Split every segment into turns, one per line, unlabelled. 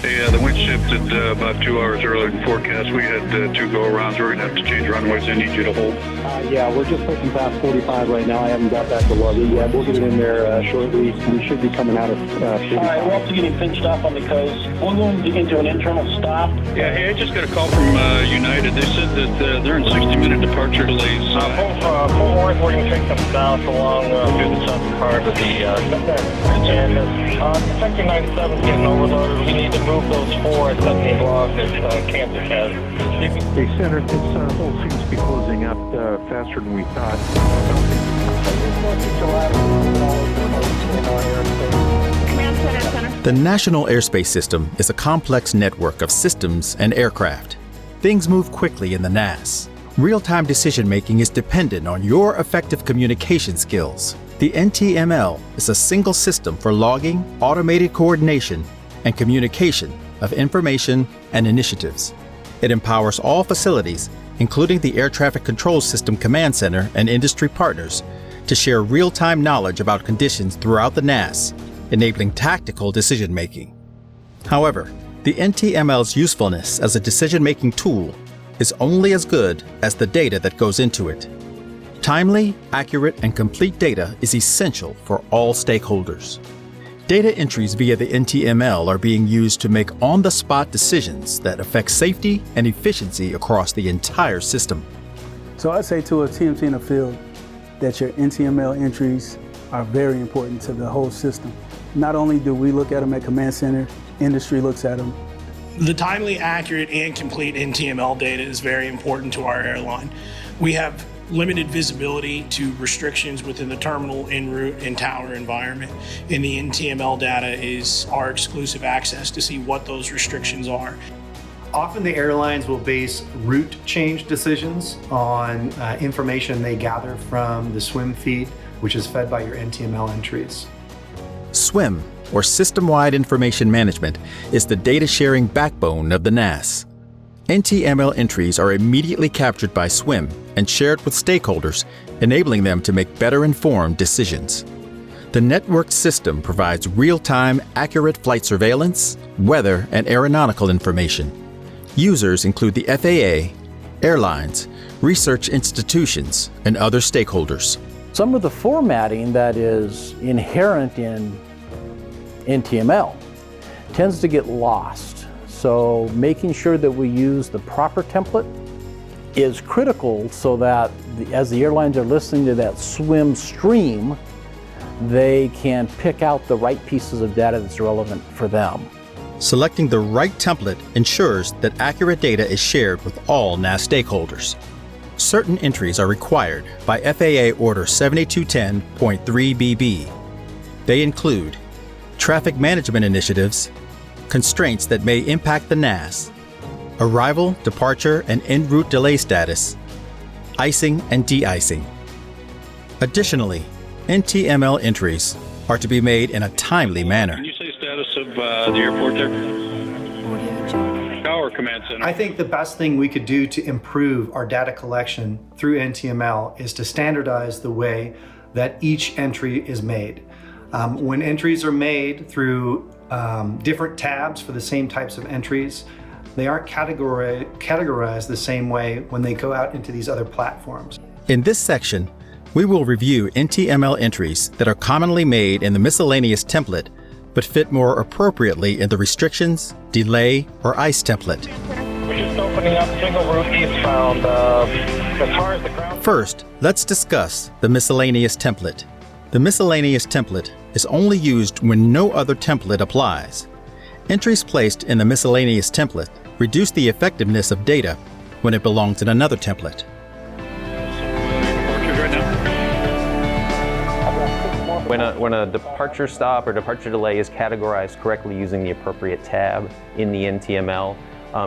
Yeah, the wind shifted about 2 hours earlier than forecast. We had 2 go-arounds. We're going to have to change runways. I need you to hold.
Yeah, we're just pushing past 45 right now. I haven't got back to Lubbock yet. We'll get it in there shortly. We should be coming out of 45.
All right, we're also getting pinched off on the coast. We're going into an internal stop.
Yeah, hey, I just got a call from United. They said that they're in 60-minute departure delays.
Fort Worth, we're going to take them south along through the southern part of the and Sector 97 is getting overloaded. We need to move those 4 at 70 block that Kansas has.
Hey, Senator, this whole seems to be closing up faster than we thought.
The National Airspace System is a complex network of systems and aircraft. Things move quickly in the NAS. Real-time decision-making is dependent on your effective communication skills. The NTML is a single system for logging, automated coordination, and communication of information and initiatives. It empowers all facilities, including the Air Traffic Control System Command Center and industry partners, to share real-time knowledge about conditions throughout the NAS, enabling tactical decision-making. However, the NTML's usefulness as a decision-making tool is only as good as the data that goes into it. Timely, accurate, and complete data is essential for all stakeholders. Data entries via the NTML are being used to make on-the-spot decisions that affect safety and efficiency across the entire system.
So I say to a TMT in the field that your NTML entries are very important to the whole system. Not only do we look at them at Command Center, industry looks at them.
The timely, accurate, and complete NTML data is very important to our airline. We have limited visibility to restrictions within the terminal, en route, and tower environment. And the NTML data is our exclusive access to see what those restrictions are.
Often the airlines will base route change decisions on information they gather from the SWIM feed, which is fed by your NTML entries.
SWIM, or System-Wide Information Management, is the data-sharing backbone of the NAS. NTML entries are immediately captured by SWIM and shared with stakeholders, enabling them to make better-informed decisions. The networked system provides real-time, accurate flight surveillance, weather, and aeronautical information. Users include the FAA, airlines, research institutions, and other stakeholders.
Some of the formatting that is inherent in NTML tends to get lost. So making sure that we use the proper template is critical so that as the airlines are listening to that SWIM stream, they can pick out the right pieces of data that's relevant for them.
Selecting the right template ensures that accurate data is shared with all NAS stakeholders. Certain entries are required by FAA Order 7210.3BB. They include traffic management initiatives, constraints that may impact the NAS, arrival, departure, and en route delay status, icing and de-icing. Additionally, NTML entries are to be made in a timely manner.
Can you say status of the airport there? Tower Command Center.
I think the best thing we could do to improve our data collection through NTML is to standardize the way that each entry is made. When entries are made through different tabs for the same types of entries, they aren't categorized the same way when they go out into these other platforms.
In this section, we will review NTML entries that are commonly made in the miscellaneous template, but fit more appropriately in the restrictions, delay, or ICE template.
We're just opening up single route eastbound as far as the ground.
First, let's discuss the miscellaneous template. The miscellaneous template is only used when no other template applies. Entries placed in the miscellaneous template reduce the effectiveness of data when it belongs in another template.
When a departure stop or departure delay is categorized correctly using the appropriate tab in the NTML,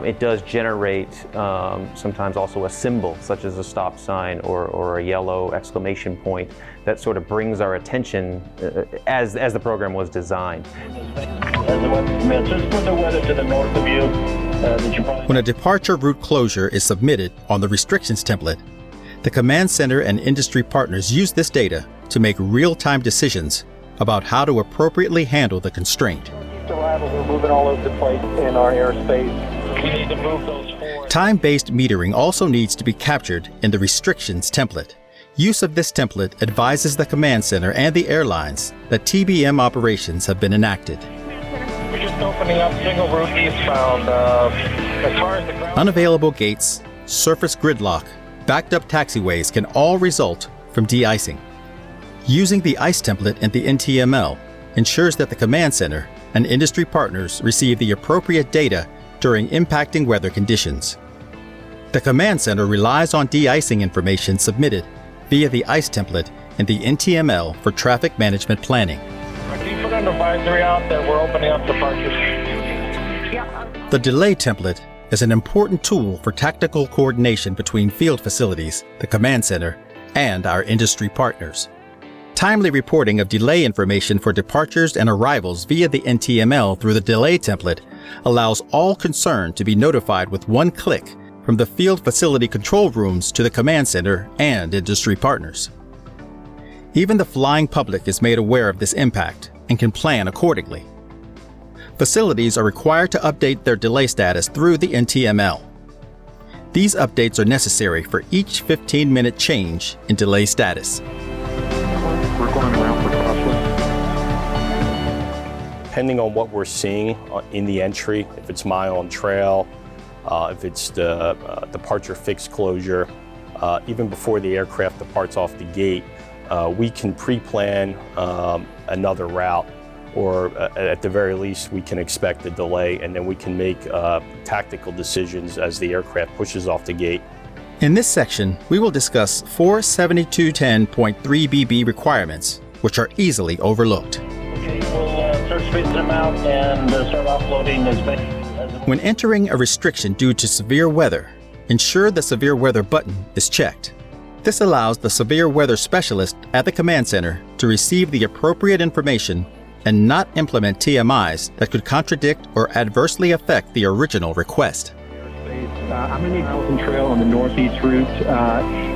it does generate sometimes also a symbol such as a stop sign or a yellow exclamation point that sort of brings our attention as the program was designed.
When a departure route closure is submitted on the restrictions template, the Command Center and industry partners use this data to make real-time decisions about how to appropriately handle the constraint.
Aircraft arrivals are moving all over the place in our airspace. We need to move those forward.
Time-based metering also needs to be captured in the restrictions template. Use of this template advises the command center and the airlines that TBM operations have been enacted.
We're just opening up single route eastbound. As far as the ground...
Unavailable gates, surface gridlock, backed up taxiways can all result from de-icing. Using the ICE template in the NTML ensures that the command center and industry partners receive the appropriate data during impacting weather conditions. The command center relies on de-icing information submitted via the ICE template in the NTML for traffic management planning.
Can you put an advisory out that we're opening up departures?
The delay template is an important tool for tactical coordination between field facilities, the command center, and our industry partners. Timely reporting of delay information for departures and arrivals via the NTML through the delay template allows all concerned to be notified with one click from the field facility control rooms to the command center and industry partners. Even the flying public is made aware of this impact and can plan accordingly. Facilities are required to update their delay status through the NTML. These updates are necessary for each 15-minute change in delay status.
We're going around for crosswind.
Depending on what we're seeing in the entry, if it's mile and trail, if it's the departure fixed closure, even before the aircraft departs off the gate, we can pre-plan another route, or at the very least we can expect a delay, and then we can make tactical decisions as the aircraft pushes off the gate.
In this section, we will discuss 47210.3BB requirements, which are easily overlooked.
Okay, we'll start spacing them out and start offloading as many.
When entering a restriction due to severe weather, ensure the severe weather button is checked. This allows the severe weather specialist at the command center to receive the appropriate information and not implement TMIs that could contradict or adversely affect the original request.
I'm going to need Mountain Trail on the northeast route.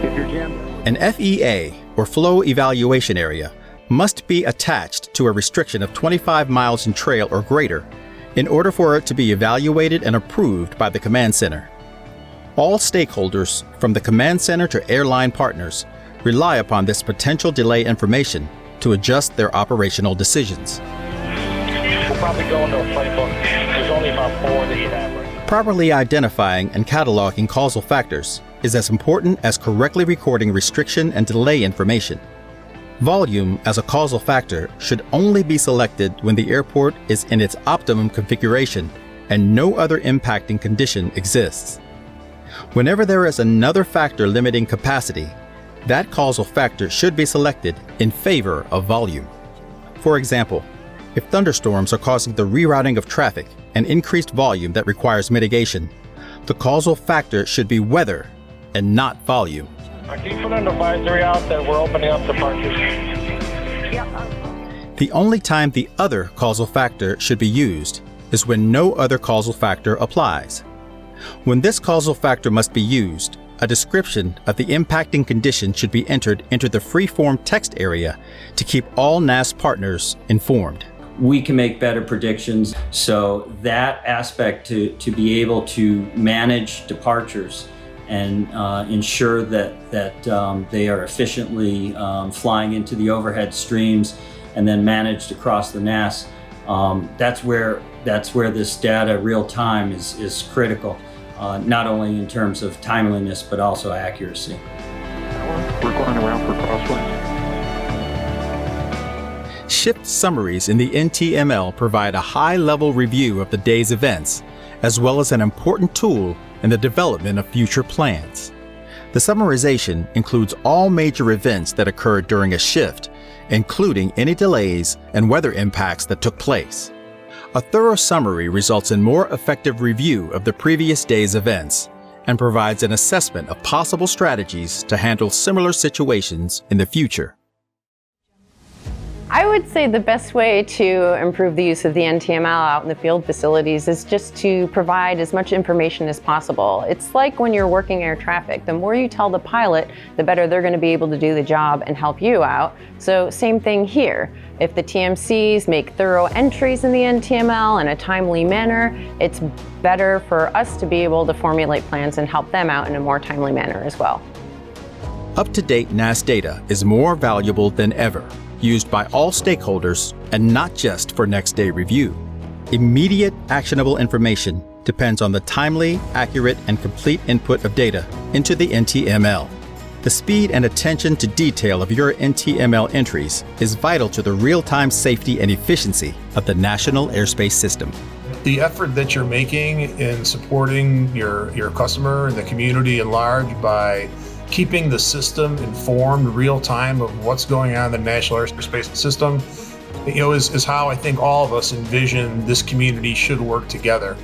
If you're jammed...
An FEA, or Flow Evaluation Area, must be attached to a restriction of 25 miles in trail or greater in order for it to be evaluated and approved by the command center. All stakeholders, from the command center to airline partners, rely upon this potential delay information to adjust their operational decisions.
We'll probably go into a playbook. There's only about 4 that you have right now.
Properly identifying and cataloging causal factors is as important as correctly recording restriction and delay information. Volume as a causal factor should only be selected when the airport is in its optimum configuration and no other impacting condition exists. Whenever there is another factor limiting capacity, that causal factor should be selected in favor of volume. For example, if thunderstorms are causing the rerouting of traffic and increased volume that requires mitigation, the causal factor should be weather and not volume.
Can you put an advisory out that we're opening up departures?
The only time the other causal factor should be used is when no other causal factor applies. When this causal factor must be used, a description of the impacting condition should be entered into the free-form text area to keep all NAS partners informed.
We can make better predictions, so that aspect to be able to manage departures and ensure that they are efficiently flying into the overhead streams and then managed across the NAS. That's where this data real time is critical, not only in terms of timeliness but also accuracy.
We're going around for crosswind.
Shift summaries in the NTML provide a high-level review of the day's events, as well as an important tool in the development of future plans. The summarization includes all major events that occurred during a shift, including any delays and weather impacts that took place. A thorough summary results in more effective review of the previous day's events and provides an assessment of possible strategies to handle similar situations in the future.
I would say the best way to improve the use of the NTML out in the field facilities is just to provide as much information as possible. It's like when you're working air traffic. The more you tell the pilot, the better they're going to be able to do the job and help you out. So same thing here. If the TMCs make thorough entries in the NTML in a timely manner, it's better for us to be able to formulate plans and help them out in a more timely manner as well.
Up-to-date NAS data is more valuable than ever, used by all stakeholders and not just for next-day review. Immediate, actionable information depends on the timely, accurate, and complete input of data into the NTML. The speed and attention to detail of your NTML entries is vital to the real-time safety and efficiency of the National Airspace System.
The effort that you're making in supporting your customer and the community at large by keeping the system informed real time of what's going on in the National Airspace System, is how I think all of us envision this community should work together.